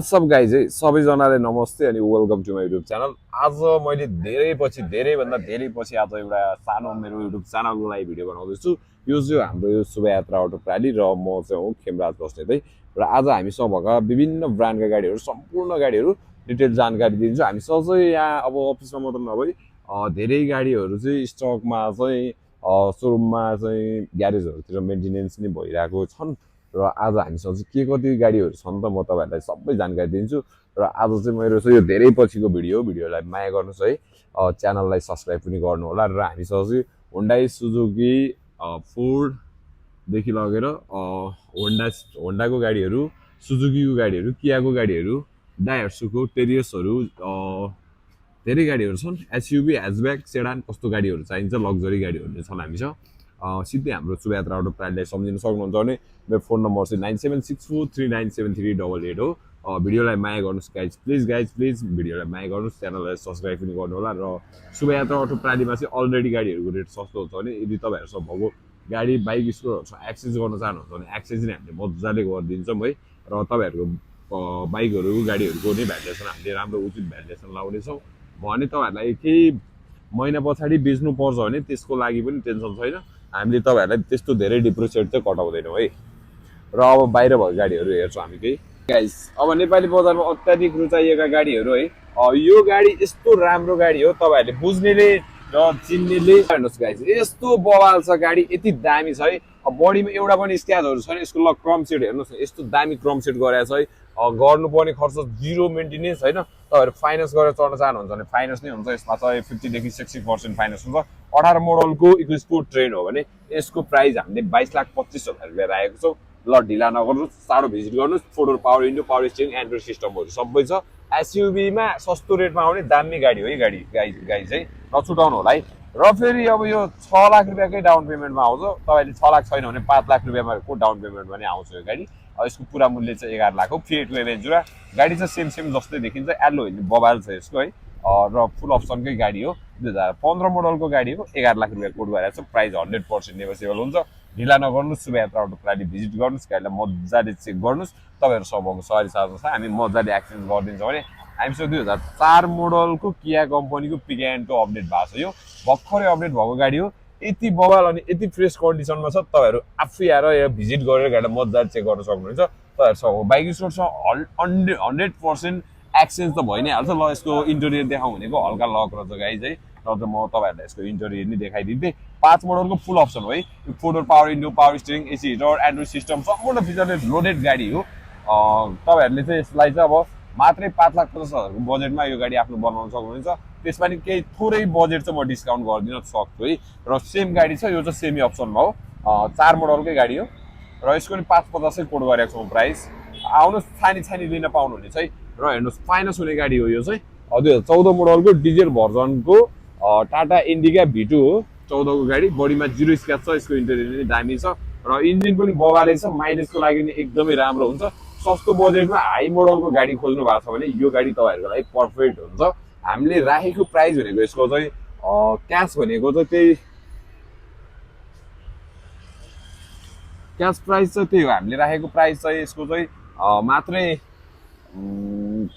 सब guys है सबैजनालाई नमस्ते अनि welcome to my YouTube channel. आज मैले धेरैभन्दा धेरै पछि आज एउटा सानो मेरो युट्युब च्यानलको लागि भिडियो बनाउँदैछु। यो चाहिँ हाम्रो यो शोभायात्रा अटो प्राली र म चाहिँ हो खेमराज बस्नेत है। र आज हामीसँग भएका विभिन्न ब्रान्डका गाडीहरू सम्पूर्ण गाडीहरू डिटेल जानकारी दिन्छु। हामीसँग चाहिँ यहाँ अब अफिसमा मात्र नभई धेरै गाडीहरू चाहिँ स्टकमा चाहिँ सोरुममा चाहिँ ग्यारेजहरूतिर मेन्टेनेन्स नै भइरहेको छन्। र आज हामीसँग चाहिँ के कति गाडीहरू छन् त म तपाईँहरूलाई सबै जानकारी दिन्छु। र आज चाहिँ मेरो चाहिँ यो धेरै पछिको भिडियोलाई माया गर्नुहोस् है, च्यानललाई सब्सक्राइब पनि गर्नु होला। र हामीसँग चाहिँ होन्डा सुजुकी फोर्डदेखि लगेर होन्डाको गाडीहरू, सुजुकीको गाडीहरू, कियाको गाडीहरू, डायर्सुको टेरियसहरू, धेरै गाडीहरू छन्। एसयुभी, ह्याचब्याक, सेडान कस्तो गाडीहरू चाहिन्छ लग्जरी गाडीहरू छन् हामीसँग। सिधै हाम्रो शोभायात्रा अटो प्राइसलाई सम्झिन सक्नुहुन्छ भने मेरो फोन नम्बर चाहिँ 9764397388 हो। भिडियोलाई माया गर्नुहोस् गाइज प्लिज भिडियोलाई माया गर्नुहोस्, च्यानललाई सब्सक्राइब पनि गर्नु होला। र शोभायात्रा अटो प्रालीमा चाहिँ अलरेडी गाडीहरूको रेट सस्तो हुन्छ भने यदि तपाईँहरूसँग भएको गाडी बाइक स्कुटरहरूसँग एक्सचेन्ज गर्न चाहनुहुन्छ भने एक्सचेन्ज नै हामीले मजाले गरिदिन्छौँ है। र तपाईँहरूको बाइकहरू गाडीहरूको नै भ्यालुएसन हामीले राम्रो उचित भ्यालुएसन लाउनेछौँ भने तपाईँहरूलाई केही महिना पछाडि बेच्नु पर्छ भने त्यसको लागि पनि टेन्सन छैन, हामीले तपाईँहरूलाई त्यस्तो धेरै डिप्रिसिएट चाहिँ कटाउँदैनौँ है। र अब बाहिर भएको गाडीहरू हेर्छौँ हामी केही गाइस। अब नेपाली बजारमा अत्याधिक रुचाइएका गाडीहरू है, यो गाडी यस्तो राम्रो गाडी हो तपाईँहरूले बुझ्नेले र चिन्नेले हेर्नुहोस् गाइस, यस्तो बवाल छ गाडी, यति दामी छ है। बडीमा एउटा पनि स्क्र्याचहरू छैन। यसको क्रम सेट हेर्नुहोस् न, यस्तो दामी क्रम सेट गरेको छ है। गर्नुपर्ने खर्च जिरो मेन्टेनेन्स होइन। तपाईँहरू फाइनेन्स गरेर चढ्न चाहनुहुन्छ भने फाइनेन्स नै हुन्छ। यसमा चाहिँ 50देखि 60% फाइनेन्स हुन्छ। 18 मोडलको इकोस्पोर्ट ट्रेन हो भने यसको प्राइस हामीले 22,25,000 रुपियाँ राखेको छौँ। ल ढिला नगर्नुहोस्, चाँडो भिजिट गर्नुहोस्। 4 power window, power steering, Android सिस्टमहरू सबै छ। एसयुभीमा सस्तो रेटमा आउने दामी गाडी हो है गाडी चाहिँ नछुटाउनु होला है। र फेरि अब यो 6 लाख रुपियाँकै डाउन पेमेन्टमा आउँछ। तपाईँले 6 लाख छैन भने 5 लाख रुपियाँमा डाउन पेमेन्टमा नै आउँछ यो गाडी। यसको पुरा मूल्य चाहिँ 11 लाख हो। फिएट एभेन्जुरा गाडी चाहिँ सेम जस्तै देखिन्छ। एल्लो हिँड्ने बबाल छ यसको है। र फुल अप्सनकै गाडी हो। 2015 मोडलको गाडी हो। 11 लाख रुपियाँ कोट गरेको छ। प्राइस 100% नेगोसिएबल हुन्छ। ढिला नगर्नुहोस्, शोभायात्रा अटो प्राली भिजिट गर्नुहोस्, गाडीलाई मजाले चेक गर्नुहोस्। तपाईँहरू सबको सवारी साथमा छ हामी मजाले एक्सचेन्ज गरिदिन्छौँ भने हामीसँग 2004 मोडलको किया कम्पनीको पिकएन्डको अपडेट भएको छ। यो भर्खरै अपडेट भएको गाडी हो। यति बवाल अनि यति फ्रेस कन्डिसनमा छ। तपाईँहरू आफै आएर भिजिट गरेर गाडीलाई मजाले चेक गर्न सक्नुहुन्छ। तपाईँहरूसँग बाइक स्कुटरसँग 100% एक्सचेन्ज त भइ नै हाल्छ। ल यसको इन्टेरियर देखाउँ भनेको हल्का लक रहेछ गाइज है। र चाहिँ म तपाईँहरूलाई यसको इन्टेरियर नै देखाइदिन्थेँ। 5 मोडलको फुल अप्सन हो है। 4 power window, power steering, AC heater, Android system सम्पूर्ण फिचरले लोडेड गाडी हो। तपाईँहरूले चाहिँ यसलाई चाहिँ अब मात्रै 5,50,000 बजेटमा यो गाडी आफ्नो बनाउन सक्नुहुन्छ। त्यसमा नि केही थोरै बजेट चाहिँ म डिस्काउन्ट गरिदिन सक्छु है। र सेम गाडी छ, यो चाहिँ सेमी अप्सनमा हो। 4 मोडलकै गाडी हो र यसको नि 550 कोड गरेको छु प्राइस। आउनुहोस्, छानी लिन पाउनुहुनेछ है। र हेर्नुहोस्, फाइनेन्स हुने गाडी हो यो चाहिँ। 2014 मोडलको डिजेल भर्जनको टाटा इन्डिका V2 हो। 14 को गाडी, बडीमा जिरो स्क्र्याच छ। यसको इन्टेरियर पनि दामी छ र इन्जिन पनि बबालै छ। माइलेजको लागि नि एकदमै राम्रो हुन्छ। सस्तो बजेटमा हाई मोडलको गाडी खोज्नु भएको छ भने यो गाडी तपाईँहरूको लागि पर्फेक्ट हुन्छ। हामीले राखेको प्राइस भनेको यसको चाहिँ क्यास भनेको चाहिँ त्यही क्यास प्राइस चाहिँ त्यही हो। हामीले राखेको प्राइस चाहिँ यसको चाहिँ मात्रै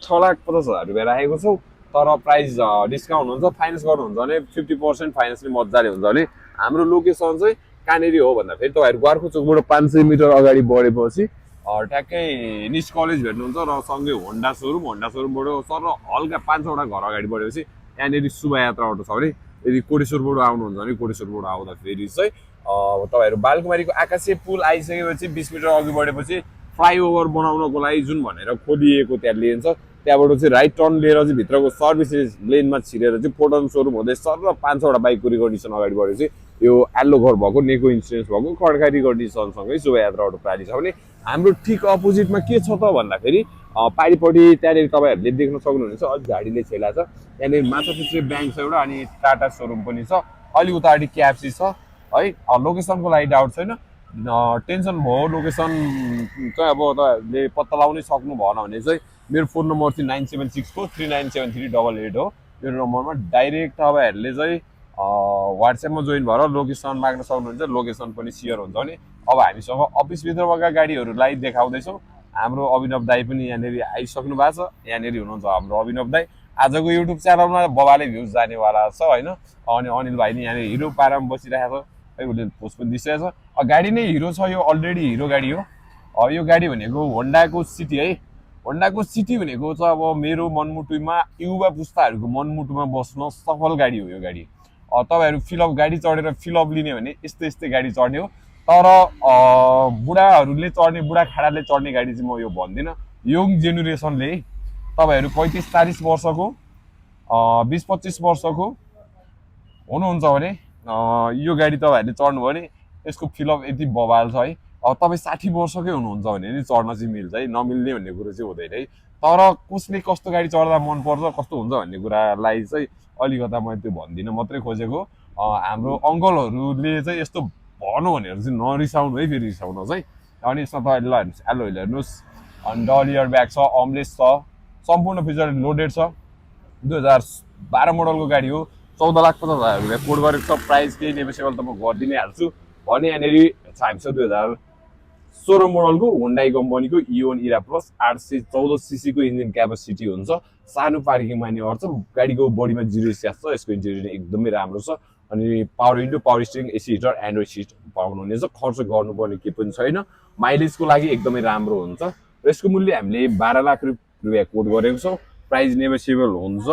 6,50,000 रुपियाँ राखेको छौँ। तर प्राइस डिस्काउन्ट हुन्छ। फाइनेन्स गर्नुहुन्छ भने 50% फाइनेन्स पनि मजाले हुन्छ भने हाम्रो लोकेसन चाहिँ कहाँनिर हो भन्दा फेरि तपाईँहरू ग्वारखो चोकबाट 500 मिटर अगाडि बढेपछि ट्याक्कै निस कलेज भेट्नुहुन्छ र सँगै होन्डा सोरुमबाट सर हल्का 5-6वटा घर अगाडि बढेपछि यहाँनिर शोभायात्रा अटो छ भने यदि कोटेश्वरबाट आउनुहुन्छ भने कोटेश्वरबाट आउँदाखेरि चाहिँ तपाईँहरू बालकुमारीको आकाशे पुल आइसकेपछि 20 मिटर अघि बढेपछि फ्लाइओभर बनाउनको लागि जुन भनेर खोलिएको त्यहाँ लेन छ, त्यहाँबाट चाहिँ राइट टर्न लिएर चाहिँ भित्रको सर्भिसेस लेनमा छिरेर चाहिँ फोर्टन सोरुम हुँदै सर र 5-6वटा बाइकको रिकन्डिसन अगाडि बढेपछि यो एल्लो घर भएको, नेको इन्सुरेन्स भएको, खड्का रिकन्डिसनसँगै शोभायात्रा अटो प्राली छ भने हाम्रो ठिक अपोजिटमा के छ त भन्दाखेरि पारिपट्टि त्यहाँनिर तपाईँहरूले देख्न सक्नुहुनेछ झाडीले छेला छ। त्यहाँनिर माछापुच्छ्रे ब्याङ्क छ एउटा, अनि टाटा सोरुम पनि छ। अलि उतापट्टि क्याप्सी छ है। लोकेसनको लागि डाउट छैन, टेन्सन भयो। लोकेसन चाहिँ अब तपाईँहरूले पत्ता लगाउनै सक्नु भएन भने चाहिँ मेरो फोन नम्बर चाहिँ 9764397388 हो। मेरो नम्बरमा डाइरेक्ट तपाईँहरूले चाहिँ व्हाट्सएपमा जोइन भएर लोकेसन माग्न सक्नुहुन्छ। लोकेसन पनि सेयर हुन्छ भने अब हामीसँग अफिसभित्र भएका गाडीहरूलाई देखाउँदैछौँ। हाम्रो अभिनव दाई पनि यहाँनिर आइसक्नु भएको छ। यहाँनिर हुनुहुन्छ हाम्रो अभिनव दाई। आजको युट्युब च्यानलमा बबाले भ्युज जानेवाला छ होइन। अनि अनिल भाइ नि यहाँनिर हिरो पारामा बसिरहेको छ है, उसले पोस्ट पनि दिइसकेको छ। गाडी नै हिरो छ, यो अलरेडी हिरो गाडी हो। यो गाडी भनेको होन्डाको सिटी है। होन्डाको सिटी भनेको चाहिँ अब मेरो मनमुटुमा युवा पुस्ताहरूको मनमुटुमा बस्न सफल गाडी हो यो गाडी। तपाईँहरू फिलअप गाडी चढेर फिलअप लिने भने यस्तै यस्तै गाडी चढ्ने हो। तर बुढाहरूले चढ्ने, बुढा खाडाले चढ्ने गाडी चाहिँ म यो भन्दिनँ। यङ जेनेरेसनले तपाईँहरू 35-40 वर्षको 20-25 वर्षको हुनुहुन्छ भने यो गाडी तपाईँहरूले चढ्नु भने यसको फिलअप यति बवाल छ है। तपाईँ 60 वर्षकै हुनुहुन्छ भने नि चढ्न चाहिँ मिल्छ है, नमिल्ने भन्ने कुरो चाहिँ हुँदैन है। तर कसले कस्तो गाडी चढ्दा मनपर्छ, कस्तो हुन्छ भन्ने कुरालाई चाहिँ अलिकता मैले त्यो भनिदिन मात्रै खोजेको। हाम्रो अङ्कलहरूले चाहिँ यस्तो भन्नु भनेर चाहिँ नरिसाउनु है, फेरि रिसाउनुहोस् है। अनि यसमा तपाईँले एलोइल हेर्नुहोस्, अनि डल इयर ब्याग छ, अम्लेस छ, सम्पूर्ण फिचर लोडेड छ। 2012 मोडलको गाडी हो। 14,50,000 रुपियाँ कोड गरेको छ। प्राइस केही नेगोसिएबल त म गरिदिनै हाल्छु भने यहाँनिर छ 2016 मोडलको होन्डाई कम्पनीको इओन इरा प्लस 814 सीसीको इन्जिन क्यापेसिटी हुन्छ। सानो पार्किङमा नि अट्छ। गाडीको बडीमा 0 स्क्रैच छ। यसको इन्टेरियर एकदमै राम्रो छ। अनि power window, power steering, AC heater, Android system पाउनुहुनेछ। खर्च गर्नुपर्ने केही पनि छैन। माइलेजको लागि एकदमै राम्रो हुन्छ। र यसको मूल्य हामीले 12 लाख रुपियाँ कोट गरेको छौँ। प्राइस नेगोसिएबल हुन्छ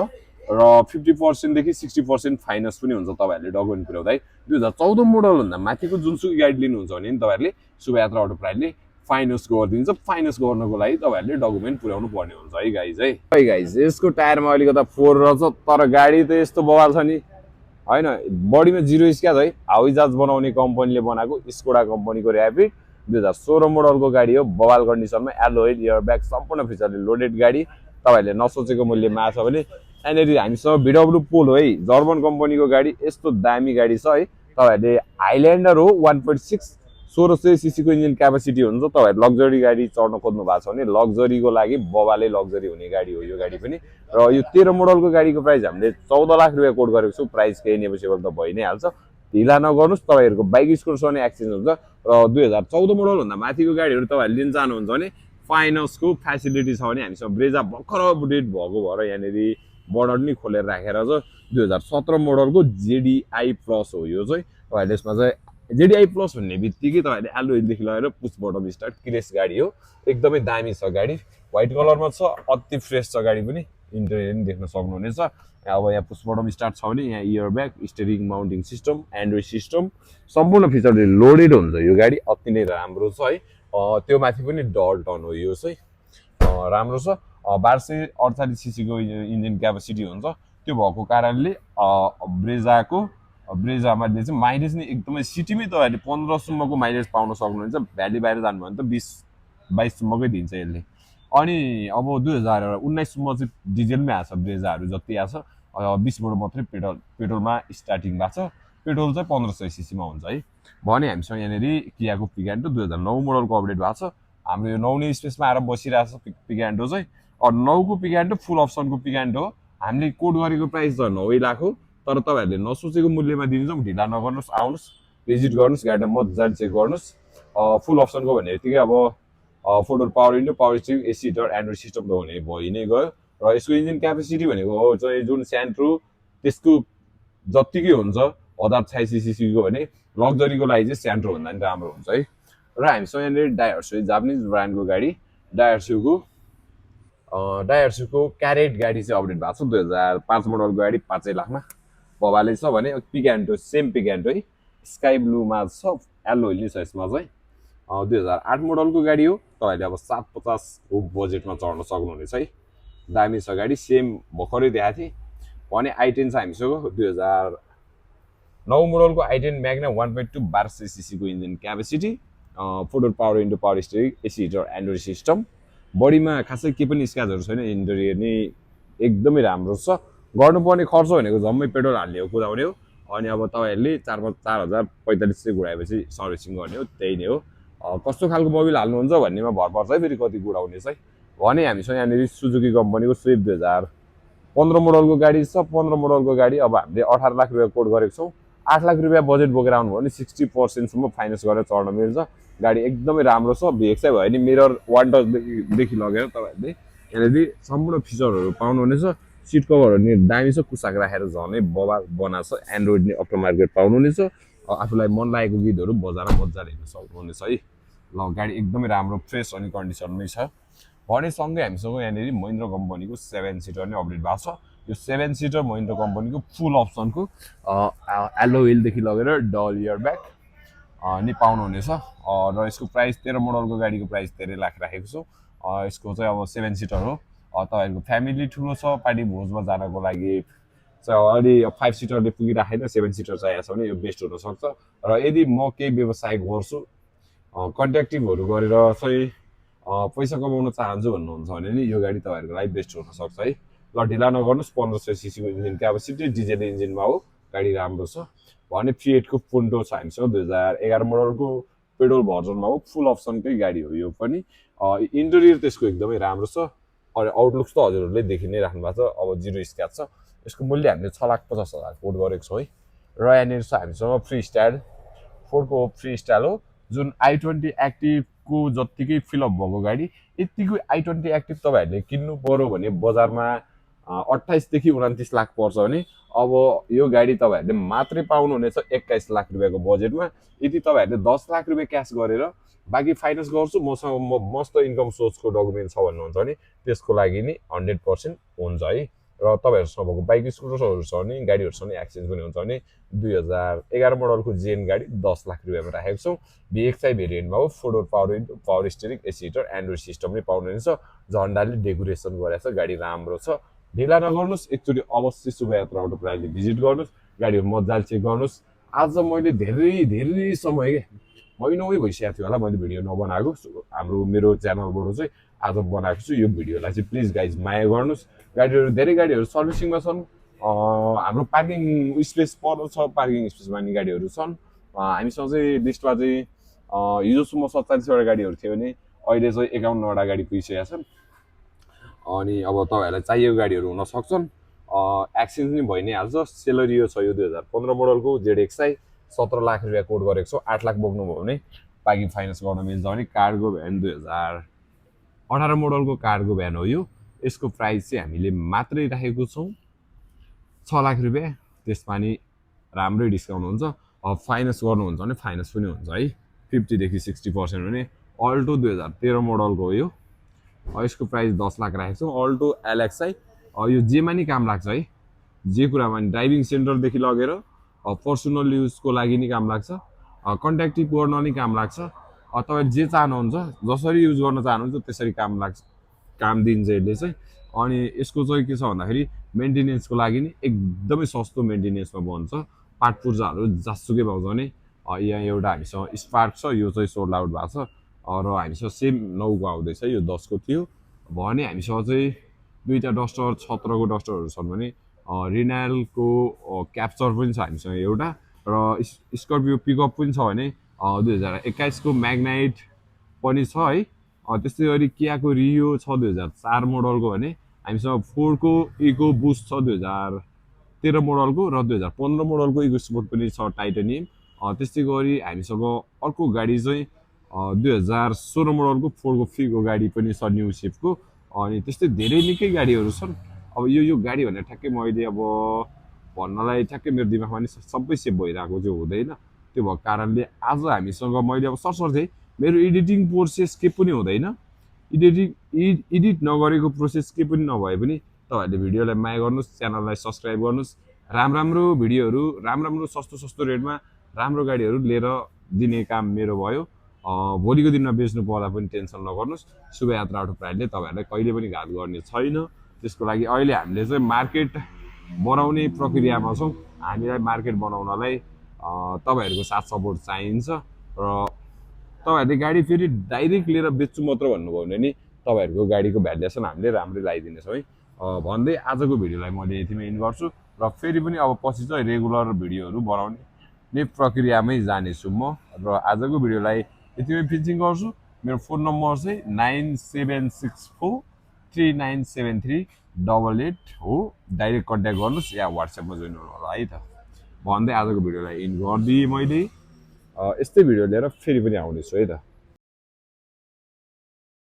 र 50% देखि 60% फाइनेन्स पनि हुन्छ तपाईँहरूले डकुमेन्ट पुर्याउँदा है। 2014 मोडलभन्दा माथिको जुनसुकै गाडी लिनुहुन्छ भने नि तपाईँहरूले शुभयात्रा अटो प्राइडले फाइनेन्स गरिदिन्छ। फाइनेन्स गर्नको लागि तपाईँहरूले डकुमेन्ट पुर्याउनु पर्ने हुन्छ है गाइज है। गाइज यसको टायरमा अलिकता फोहोर रहेछ, तर गाडी त यस्तो बवाल छ नि होइन। बडीमा 0 स्क्रैच है। हावाईजहाज बनाउने कम्पनीले बनाएको स्कोडा कम्पनीको ऱ्यापिड 2016 मोडलको गाडी हो। बवाल कन्डिसनमा एलोइल इयर ब्याग सम्पूर्ण फिचरले लोडेड गाडी। तपाईँहरूले नसोचेको मूल्यमा आछ भने यहाँनिर हामीसँग VW पोलो है, जर्मन कम्पनीको गाडी। यस्तो दामी गाडी छ है। तपाईँहरूले हाइल्यान्डर हो, 1.6 1600 सीसीको इन्जिन क्यापेसिटी हुन्छ। तपाईँहरू लग्जरी गाडी चढ्न खोज्नु भएको छ भने लग्जरीको लागि बबालै लग्जरी हुने गाडी हो यो गाडी पनि। र यो 13 मोडलको गाडीको प्राइस हामीले 14 लाख रुपियाँ कोट गरेको छौँ। प्राइस केही नेगोसिएबल त भइ नै हाल्छ। ढिला नगर्नुहोस्। तपाईँहरूको बाइक स्कुटर छ भने एक्सचेन्ज हुन्छ। र 2014 मोडलभन्दा माथिको गाडीहरू तपाईँहरूले लिन चाहनुहुन्छ भने फाइनेन्सको फेसिलिटी छ भने हामीसँग ब्रेजा भर्खर अपडेट भएको भएर यहाँनिर बर्डर नि खोलेर राखेर छ। 2017 मोडलको जेडिआई प्लस हो यो चाहिँ। तपाईँहरूले यसमा चाहिँ जेडिआई प्लस भन्ने बित्तिकै तपाईँहरूले एलोइलदेखि लगेर पुस बटम स्टार्ट क्रेस गाडी हो। एकदमै दामी छ गाडी। व्हाइट कलरमा छ, अति फ्रेस छ गाडी पनि। इन्टेरियर पनि देख्न सक्नुहुनेछ। अब यहाँ पुस बटम स्टार्ट छ भने यहाँ airbag, steering mounting system, Android system सम्पूर्ण फिचरले लोडेड हुन्छ यो गाडी। अति नै राम्रो छ है। त्यो माथि पनि डल्टन हो यो चाहिँ, राम्रो छ। 1248 सीसीको इन्जिन क्यापेसिटी हुन्छ। त्यो भएको कारणले ब्रेजामा चाहिँ माइलेज नै एकदमै सिटीमै तपाईँहरूले 15 सम्मको माइलेज पाउन सक्नुहुन्छ। भ्याली बाहिर जानुभयो भने त 20-22 सम्मकै दिन्छ यसले। अनि अब 2019 सम्म चाहिँ डिजेलमै आछ ब्रेजाहरू जति आछ। 20 बाट मात्रै पेट्रोलमा स्टार्टिङ भएको छ। पेट्रोल चाहिँ 1500 सीसीमा हुन्छ है। भने हामीसँग यहाँनिर कियाको पिकान्टो 2009 मोडलको अपडेट भएको छ। हाम्रो यो 9 स्पेसमा आएर बसिरहेको छ पिकान्टो चाहिँ। 9 को पिकान्टो फुल अप्सनको पिकान्टो हो। हामीले कोड गरेको प्राइस त 9 लाख हो। तर तपाईँहरूले नसोचेको मूल्यमा दिन्छौँ। ढिला नगर्नुहोस्, आउनुहोस्, भिजिट गर्नुहोस्, गाडीमा मजाले चेक गर्नुहोस्। फुल अप्सनको भन्ने बित्तिकै अब 4 door power window, power steering, AC heater, Android system त हुने भइ नै गयो। र यसको इन्जिन क्यापेसिटी भनेको चाहिँ जुन स्यान्ट्रो त्यसको जत्तिकै हुन्छ 1086 सीसीको भने लग्जरीको लागि चाहिँ स्यान्ट्रो भन्दा नि राम्रो हुन्छ है। र हामीसँग यहाँनिर डायर्सो जापानिज ब्रान्डको गाडी डायर्सोको क्यारेट गाडी चाहिँ अपडेट भएको छ। 2005 मोडलको गाडी 5 लाखमा बबाले छ भने पिकान्टो सेम पिकान्टो है, स्काई ब्लूमा छ, एलोइल नि छ यसमा चाहिँ। 2008 मोडलको गाडी हो। तपाईँहरूले अब 750 को बजेटमा चढ्न सक्नुहुनेछ है। दामी छ गाडी। सेम भर्खरै देखाएको थिएँ भने i10 छ हामीसँग। 2009 मोडलको i10 म्याग्ना 1.2 1200 सीसीको engine capacity, 4 door power window, power steering, AC heater, Android system. बडीमा खासै केही पनि स्क्र्याचहरू छैन। इन्टेरियर नि एकदमै राम्रो छ। गर्नुपर्ने खर्च भनेको जम्मै पेट्रोल हाल्ने हो, कुदाउने हो। अनि अब तपाईँहरूले 4,045 चाहिँ गुडाएपछि सर्भिसिङ गर्ने हो, त्यही नै हो। कस्तो खालको मोबिल हाल्नुहुन्छ भन्नेमा भर पर्छ है, फेरि कति गुडाउने चाहिँ। भने हामीसँग यहाँनिर सुजुकी कम्पनीको स्विफ्ट 2015 मोडलको गाडी छ। 15 मोडलको गाडी अब हामीले 18 लाख रुपियाँ कोट गरेको छौँ। 8 लाख रुपियाँ बजेट बोकेर आउनुभयो भने 60% सम्म फाइनेन्स गरेर चढ्न मिल्छ। गाडी एकदमै राम्रो छ, भिएक्सआई भयो भने मिरर वान टचदेखि लगेर तपाईँहरूले यहाँनिर सम्पूर्ण फिचरहरू पाउनुहुनेछ। सिट कभरहरू नि दामी छ, कुसाक राखेर झनै बबाल बनाएको छ। एन्ड्रोइड नि अफ्टर मार्केट पाउनुहुनेछ। आफूलाई मन लागेको गीतहरू बजाएर मजाले हेर्न सक्नुहुनेछ है। ल गाडी एकदमै राम्रो फ्रेस अनि कन्डिसनमै छ भने सँगै हामीसँग यहाँनिर महिन्द्रा कम्पनीको 7 सिटर नै अपडेट भएको छ। यो 7 सिटर महिन्द्रा कम्पनीको फुल अप्सनको एलो व्हिलदेखि लगेर डल इयर ब्याग नि पाउनुहुनेछ र यसको प्राइस 13 मोडलको गाडीको प्राइस 13 लाख राखेको छु। यसको चाहिँ अब 7 सिटर हो। तपाईँहरूको फ्यामिली ठुलो छ, पार्टी भोजमा जानको लागि अलि 5 सिटरले पुगिराखेन, 7 सिटर चाहिएको छ भने यो बेस्ट हुनसक्छ। र यदि म केही व्यवसाय गर्छु, कन्ट्र्याक्टिभहरू गरेर चाहिँ पैसा कमाउन चाहन्छु भन्नुहुन्छ भने नि यो गाडी तपाईँहरूको लागि बेस्ट हुनसक्छ है। ल ढिला नगर्नुहोस्, 1500 सीसीको इन्जिन क्यापेसिटी डिजेल इन्जिनमा हो, गाडी राम्रो छ भने फिएटको पुन्टो छ हामीसँग 2011 मोडलको पेट्रोल भर्जनमा हो, फुल अप्सनकै गाडी हो यो पनि। इन्टेरियर त्यसको एकदमै राम्रो छ अनि आउटलुक्स त हजुरहरूले देखि नै राख्नु भएको छ। अब जिरो स्क्र्याच छ। यसको मूल्य हामीले 6,50,000 कोट गरेको छौँ है। र यहाँनिर छ हामीसँग फ्री स्टाइल 4को फ्री स्टाइल हो, जुन i20 एक्टिभको जत्तिकै फिलअप भएको गाडी। यतिकै i20 एक्टिभ तपाईँहरूले किन्नु पर्यो भने बजारमा 28 देखि 29 लाख पर्छ भने अब यो गाडी तपाईँहरूले मात्रै पाउनुहुनेछ 21 लाख रुपियाँको बजेटमा। यदि तपाईँहरूले 10 लाख रुपियाँ क्यास गरेर बाँकी फाइनेन्स गर्छु, मसँग मस्त इन्कम सोर्सको डकुमेन्ट छ भन्नुहुन्छ भने त्यसको लागि नि 100% हुन्छ है। र तपाईँहरूसँग भएको बाइक स्कुटरहरू छ भने गाडीहरू छ भने एक्सचेन्ज पनि हुन्छ भने 2011 मोडलको जेन गाडी 10 लाख रुपियाँमा राखेको छौँ। भिएक्सआई भेरिएन्टमा हो, 4 door power window, power steering, AC heater, Android system पनि पाउनुहुनेछ। झन्डाले डेकोरेसन गरेको छ, गाडी राम्रो छ। ढिला नगर्नुहोस्, एकचोटि अवश्य शुभयात्रा अटो प्राइजले भिजिट गर्नुहोस्, गाडीहरू मजाले चेक गर्नुहोस्। आज मैले धेरै समय के महिनौँ भइसकेको थियो होला मैले भिडियो नबनाएको, मेरो च्यानलबाट चाहिँ आज बनाएको छु। यो भिडियोलाई चाहिँ प्लिज गाइज माया गर्नुहोस्। गाडीहरू धेरै गाडीहरू सर्भिसिङमा छन्, हाम्रो पार्किङ स्पेस पर्दो छ, पार्किङ स्पेसमा नि गाडीहरू छन्। हामीसँग चाहिँ लिस्टमा चाहिँ हिजोसम्म 47वटा गाडीहरू थियो भने अहिले चाहिँ 51वटा गाडी पुगिसकेका छन्। अनि अब तपाईँहरूलाई चाहिएको गाडीहरू हुन सक्छन्, एक्सचेन्ज नि भइ नै हाल्छ। सेलरियो छ यो 2015 मोडलको जेडएक्सआई 17 लाख रुपियाँ कोट गरेको छु। 8 लाख बोक्नुभयो भने बाँकी फाइनेन्स गर्न मिल्छ भने। कार्गो भ्यान 2018 मोडलको कार्गो भ्यान हो यो। यसको प्राइस चाहिँ हामीले मात्रै राखेको छौँ 6 लाख रुपियाँ। त्यसमा नि राम्रै डिस्काउन्ट हुन्छ। फाइनेन्स गर्नुहुन्छ भने फाइनेन्स पनि हुन्छ है, 50 देखि 60% भने। अल्टो 2013 मोडलको हो यो। यसको प्राइस 10 लाख राखेको छौँ। अल्टो एलएक्सआई यो जेमा नि काम लाग्छ है, जे कुरामा नि ड्राइभिङ सेन्टरदेखि लगेर पर्सनल युजको लागि नि काम लाग्छ, कन्ट्र्याक्टिभ गर्न नि काम लाग्छ। तपाईँ जे चाहनुहुन्छ, जसरी युज गर्न चाहनुहुन्छ त्यसरी काम लाग्छ, काम दिन्छ यसले चाहिँ। अनि यसको चाहिँ के छ भन्दाखेरि मेन्टेनेन्सको लागि नि एकदमै सस्तो मेन्टेनेन्समा बन्छ। पार्ट पूर्जाहरू जसुकै पाउँछ भने यहाँ एउटा हामीसँग स्पार्क छ, यो चाहिँ सोल्ड आउट भएको छ। र हामीसँग सेम 9को आउँदैछ, यो 10को थियो भने। हामीसँग चाहिँ दुईवटा डस्टर 17को डस्टरहरू छन् भने रिनालको क्याप्चर पनि छ हामीसँग एउटा, र स्कर्पियो पिकअप पनि छ भने 2021को म्याग्नाइट पनि छ है। त्यस्तै गरी कियाको रियो छ 2004 मोडलको भने हामीसँग 4को इको बुस्ट छ 2013 मोडलको, र 2015 मोडलको इको स्पोर्ट पनि छ टाइटेनियम। त्यस्तै गरी हामीसँग अर्को गाडी चाहिँ 2016 मोडलको 4को फिगो गाडी पनि छ न्यू सिपको। अनि त्यस्तै धेरै निकै गाडीहरू छन्। अब यो गाडी भनेर ठ्याक्कै मैले अब भन्नलाई ठ्याक्कै मेरो दिमागमा नि सबै सेभ भइरहेको चाहिँ हुँदैन। त्यो भएको कारणले आज हामीसँग मैले अब सरसर्दै मेरो एडिटिङ प्रोसेस के पनि हुँदैन, एडिट नगरेको प्रोसेस के पनि नभए पनि तपाईँहरूले भिडियोलाई माया गर्नुहोस्, च्यानललाई सब्सक्राइब गर्नुहोस्। राम्रो भिडियोहरू, राम्रो सस्तो रेटमा राम्रो गाडीहरू लिएर दिने काम मेरो भयो। भोलिको दिनमा बेच्नु पर्दा पनि टेन्सन नगर्नुहोस्। शुभयात्रा अटो प्राइजले तपाईँहरूलाई कहिले पनि घात गर्ने छैन। त्यसको लागि अहिले हामीले चाहिँ मार्केट बनाउने प्रक्रियामा छौँ। हामीलाई मार्केट बनाउनलाई तपाईँहरूको साथ सपोर्ट चाहिन्छ। र तपाईँहरूले गाडी फेरि डाइरेक्ट लिएर बेच्छु मात्र भन्नुभयो भने नि तपाईँहरूको गाडीको भ्यालुएसन हामीले राम्रै लगाइदिनेछौँ है। भन्दै आजको भिडियोलाई मैले यतिमै एन्ड गर्छु। र फेरि पनि अब पछि चाहिँ रेगुलर भिडियोहरू बनाउने प्रक्रियामै जानेछु म। र आजको भिडियोलाई यतिमै फिनिसिङ गर्छु। मेरो फोन नम्बर चाहिँ 9764397388 हो। डाइरेक्ट कन्ट्याक्ट गर्नुहोस् या वाट्सएपमा जोइन गर्नु होला है त। भन्दै आजको भिडियोलाई इन्ड गरिदिएँ मैले। यस्तै भिडियो लिएर फेरि पनि आउनेछु है त।